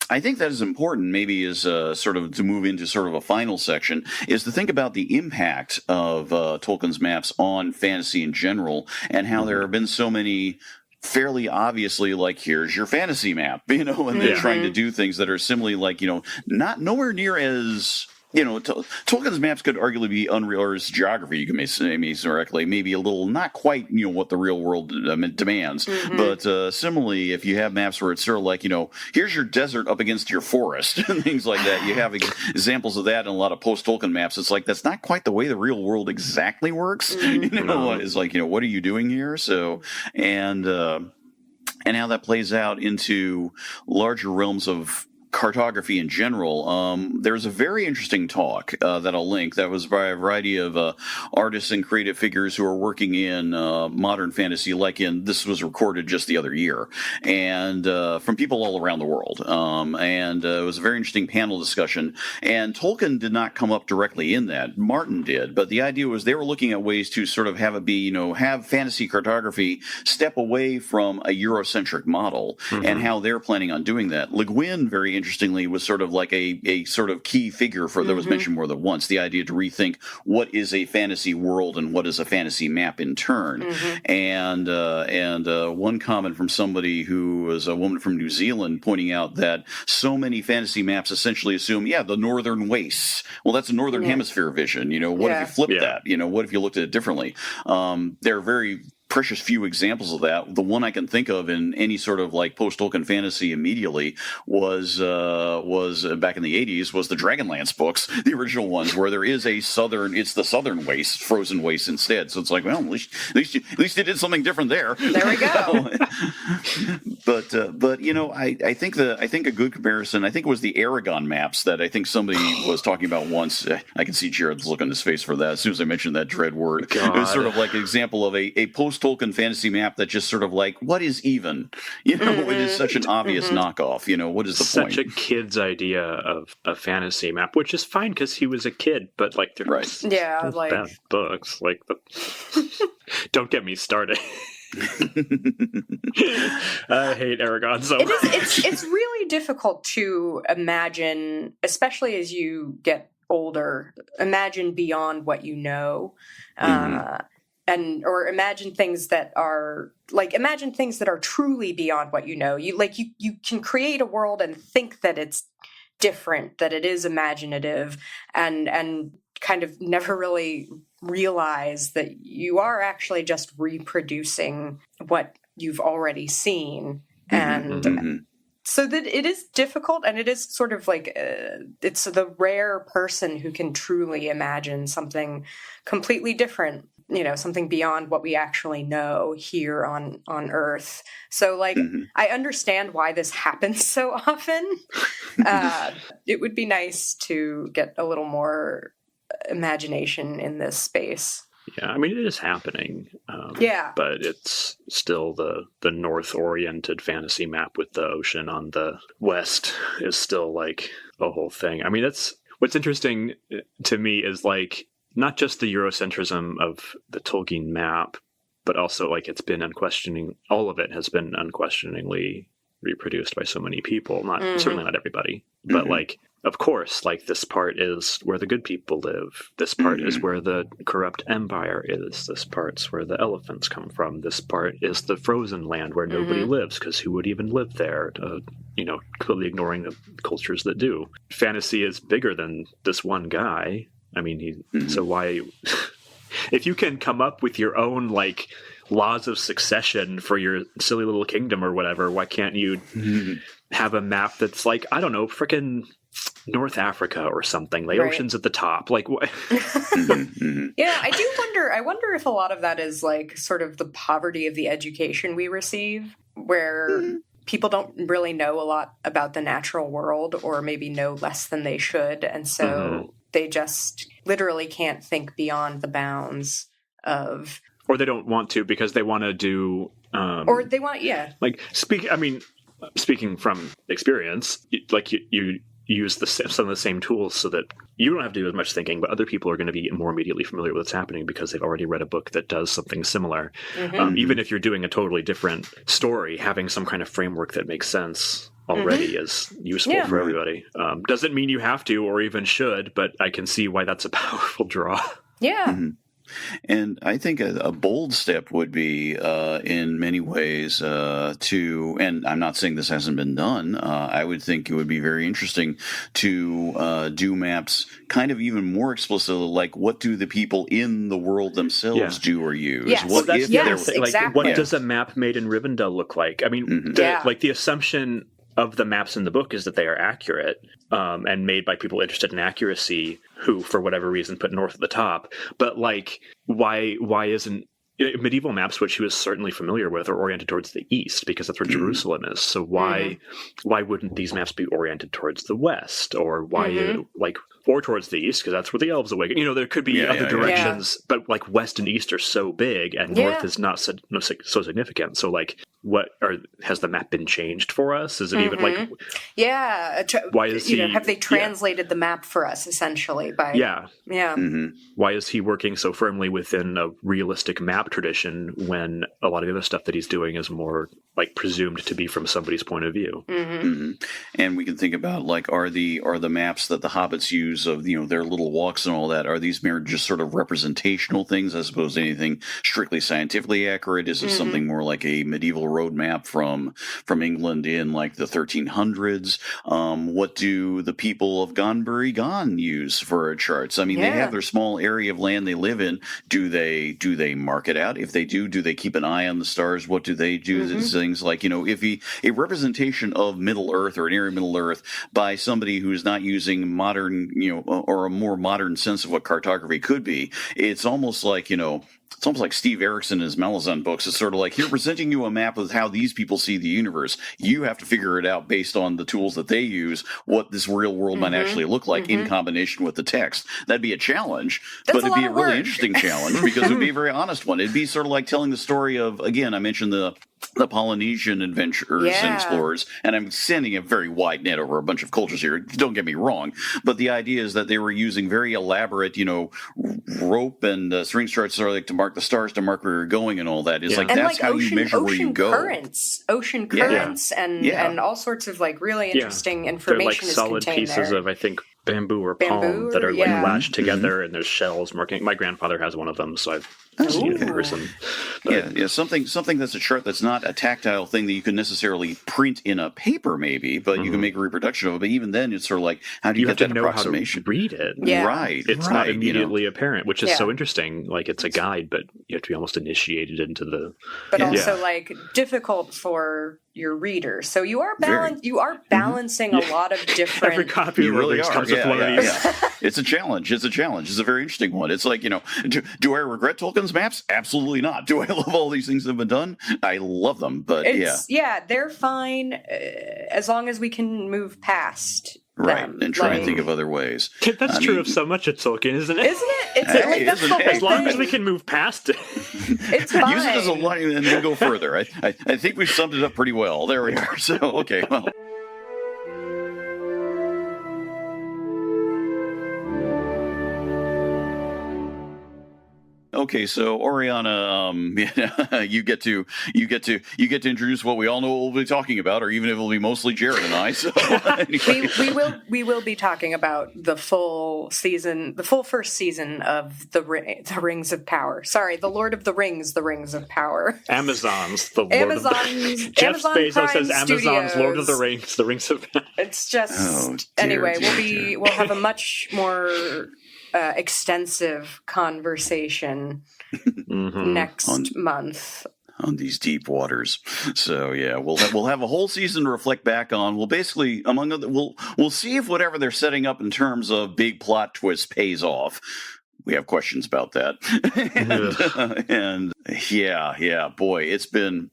I think that is important, maybe is sort of to move into sort of a final section, is to think about the impact of Tolkien's maps on fantasy in general, and how there have been so many fairly obviously, like, here's your fantasy map, you know, and they're trying to do things that are similarly, like, you know, nowhere near as, you know, Tolkien's maps could arguably be unreal, or his geography, you can say correctly, maybe a little, not quite, you know, what the real world demands. But similarly, if you have maps where it's sort of like, you know, here's your desert up against your forest and things like that, you have examples of that in a lot of post-Tolkien maps. It's like, that's not quite the way the real world exactly works. You know, it's like, you know, what are you doing here? So, and how that plays out into larger realms of cartography in general. There's a very interesting talk that I'll link that was by a variety of artists and creative figures who are working in modern fantasy, this was recorded just the other year, and from people all around the world. And it was a very interesting panel discussion, and Tolkien did not come up directly in that. Martin did, but the idea was they were looking at ways to sort of have it be, you know, have fantasy cartography step away from a Eurocentric model, and how they're planning on doing that. Le Guin, very interestingly, was sort of like a sort of key figure for that was mentioned more than once. The idea to rethink what is a fantasy world and what is a fantasy map in turn. And one comment from somebody who was a woman from New Zealand pointing out that so many fantasy maps essentially assume, the northern wastes. Well, that's a northern hemisphere vision. You know, what if you flipped that? You know, what if you looked at it differently? There are very precious few examples of that. The one I can think of in any sort of like post-Tolkien fantasy immediately was back in the 80s, was the Dragonlance books, the original ones, where there is it's the southern waste, frozen waste instead. So it's like, well, at least you did something different there. There we go. But you know, I think a good comparison, I think it was the Aragon maps that I think somebody was talking about once. I can see Jared's look on his face for that as soon as I mentioned that dread word. God. It was sort of like an example of a post-Tolkien fantasy map that just sort of like, what is even? You know, it is such an obvious knockoff. You know, what is the point? Such a kid's idea of a fantasy map, which is fine because he was a kid, but like, they're like bad books. Like, don't get me started. I hate Aragon so much. It's really difficult to imagine, especially as you get older, imagine beyond what you know. Or imagine things that are truly beyond what you know. You can create a world and think that it's different, that it is imaginative, and kind of never really realize that you are actually just reproducing what you've already seen. And so that it is difficult, and it is sort of like it's the rare person who can truly imagine something completely different, you know, something beyond what we actually know here on Earth. So, like, I understand why this happens so often. It would be nice to get a little more imagination in this space. Yeah, I mean, it is happening. But it's still the north-oriented fantasy map with the ocean on the west is still like a whole thing. I mean, that's what's interesting to me is like not just the Eurocentrism of the Tolkien map, but also like all of it has been unquestioningly reproduced by so many people. Certainly not everybody, but like of course, like this part is where the good people live. This part is where the corrupt empire is. This part's where the elephants come from. This part is the frozen land where nobody lives, because who would even live there? Completely ignoring the cultures that do. Fantasy is bigger than this one guy. I mean, so why... If you can come up with your own, like, laws of succession for your silly little kingdom or whatever, why can't you have a map that's like, I don't know, frickin' North Africa or something, the ocean's at the top, like what? Yeah, I wonder if a lot of that is like sort of the poverty of the education we receive, where people don't really know a lot about the natural world, or maybe know less than they should, and so they just literally can't think beyond the bounds of... Or they don't want to because they want to do... or they want, Like, speaking from experience, like you use some of the same tools so that you don't have to do as much thinking, but other people are going to be more immediately familiar with what's happening because they've already read a book that does something similar. Even if you're doing a totally different story, having some kind of framework that makes sense already is useful for everybody. Doesn't mean you have to or even should, but I can see why that's a powerful draw. Yeah. And I think a bold step would be, in many ways, and I'm not saying this hasn't been done, I would think it would be very interesting to do maps kind of even more explicitly, like what do the people in the world themselves do or use? Yes. What Well, if exactly. What does a map made in Rivendell look like? I mean, the assumption of the maps in the book is that they are accurate and made by people interested in accuracy who, for whatever reason, put north at the top. But, like, why isn't... Medieval maps, which he was certainly familiar with, are oriented towards the east because that's where Jerusalem is. So why wouldn't these maps be oriented towards the west? Or why, or towards the east, because that's where the elves awaken. There could be other directions, but, like, west and east are so big, and north is not so significant. So, like, has the map been changed for us? Is it even like... why is he... have they translated the map for us, essentially? Why is he working so firmly within a realistic map tradition when a lot of the other stuff that he's doing is more, like, presumed to be from somebody's point of view? And we can think about, like, are the maps that the hobbits use of, their little walks and all that, are these mere just sort of representational things as opposed to anything strictly scientifically accurate? Is it something more like a medieval road map from England in, like, the 1300s? What do the people of Gonbury Gone use for charts? I mean, they have their small area of land they live in. Do they mark it out? If they do they keep an eye on the stars? What do they do? Things like, if a representation of Middle Earth or an area of Middle Earth by somebody who is not using modern, or a more modern sense of what cartography could be, it's almost like, it's almost like Steve Erickson in his Malazan books. It's sort of like, here, presenting you a map of how these people see the universe. You have to figure it out based on the tools that they use, what this real world might actually look like in combination with the text. That'd be a challenge, but it'd be a really interesting challenge because it would be a very honest one. It'd be sort of like telling the story of, again, I mentioned the Polynesian adventurers and explorers, and I'm sending a very wide net over a bunch of cultures here. Don't get me wrong, but the idea is that they were using very elaborate, rope and string charts to mark the stars, to mark where you're going, and all that. Is like, that's how you measure where you go. Ocean currents, and all sorts of, like, really interesting information. They're, like, solid pieces of, I think, bamboo or palm that are like lashed together, and there's shells marking. My grandfather has one of them, so I've seen it in person. But, something that's a chart that's not a tactile thing that you can necessarily print in a paper, maybe, but you can make a reproduction of it. But even then, it's sort of like, how do you get have that to know approximation? How to read it, right? It's not immediately apparent, which is so interesting. Like, it's a guide, but you have to be almost initiated into the. But also, like, difficult for your reader. So you are balancing a lot of different. Every copy you really comes with one of these. It's a challenge. It's a very interesting one. It's like, do I regret Tolkien's maps? Absolutely not. Do I love all these things that have been done? I love them, but they're fine as long as we can move past. Right, and try and think of other ways. That's true of so much of Tolkien, isn't it? Isn't it? As long as we can move past it. It's fine. Use it as a line and then go further. I think we've summed it up pretty well. There we are. So, okay, well. Okay, so Oriana, you get to introduce what we all know we'll be talking about, or even if it'll be mostly Jared and I. So anyway. we will be talking about the full first season of the Rings of Power. Sorry, the Lord of the Rings, the Rings of Power. Amazon's the Lord of the Jeff Amazon Bezos Prime says Amazon's Studios. Lord of the Rings, the Rings of Power. It's just anyway. We'll have a much more extensive conversation next month on these deep waters. So yeah, we'll have a whole season to reflect back on. We'll basically, among other, we'll see if whatever they're setting up in terms of big plot twists pays off. We have questions about that, and yeah, boy, it's been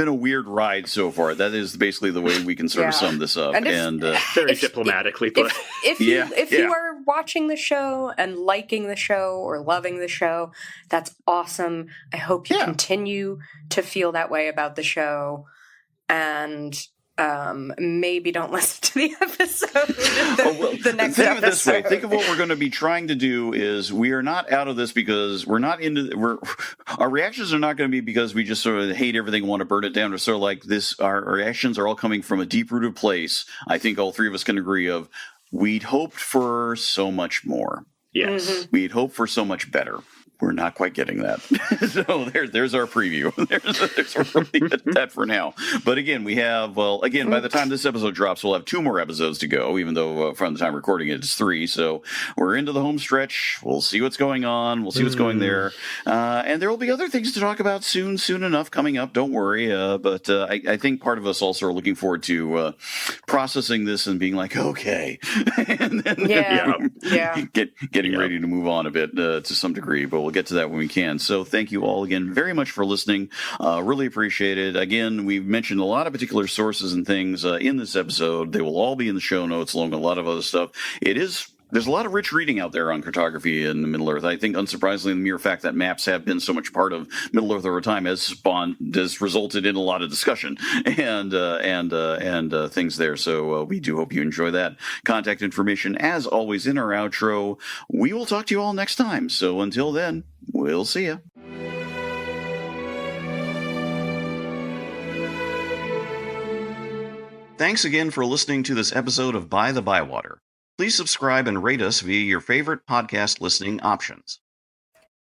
a weird ride so far. That is basically the way we can sort of sum this up, and very diplomatically put. If you are watching the show and liking the show or loving the show, that's awesome. I hope you continue to feel that way about the show, and maybe don't listen to the episode. The next think episode. of it this way. Think of what we're going to be trying to do is we are not out of this because our reactions are not going to be because we just sort of hate everything and want to burn it down. Or sort of like this, our reactions are all coming from a deep-rooted place. I think all three of us can agree of we'd hoped for so much more. Yes. We'd hoped for so much better. We're not quite getting that. So there's our preview. There's that for now. But again, we have, by the time this episode drops, we'll have 2 more episodes to go, even though from the time recording it, it's 3. So we're into the home stretch. We'll see what's going on. We'll see what's going there. And there will be other things to talk about soon enough coming up. Don't worry. But I think part of us also are looking forward to processing this and being like, okay. And then getting ready to move on a bit to some degree. But we'll get to that when we can. So thank you all again very much for listening. Really appreciate it. Again, we've mentioned a lot of particular sources and things in this episode. They will all be in the show notes along with a lot of other stuff. There's a lot of rich reading out there on cartography in Middle-earth. I think, unsurprisingly, the mere fact that maps have been so much part of Middle-earth over time has resulted in a lot of discussion and things there. So we do hope you enjoy that. Contact information, as always, in our outro. We will talk to you all next time. So until then, we'll see you. Thanks again for listening to this episode of By-The-Bywater. Please subscribe and rate us via your favorite podcast listening options.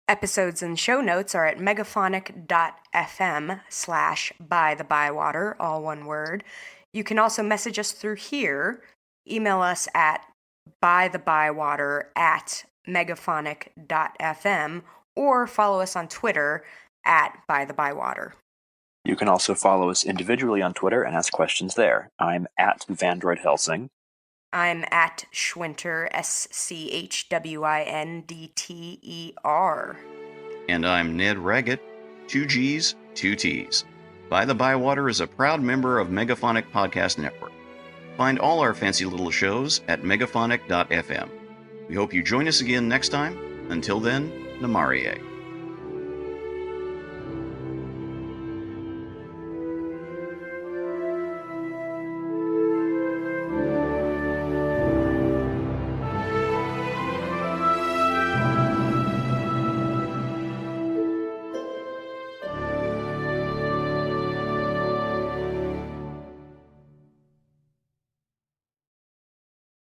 Episodes and show notes are at megaphonic.fm/bythebywater, all one word. You can also message us through here. Email us at bythebywater@megaphonic.fm or follow us on Twitter at By-The-Bywater. You can also follow us individually on Twitter and ask questions there. I'm at Vandroid Helsing. I'm at Schwinter, SCHWINDTER. And I'm Ned Raggett, 2 G's, 2 T's. By-The-Bywater is a proud member of Megaphonic Podcast Network. Find all our fancy little shows at megaphonic.fm. We hope you join us again next time. Until then, Namarie.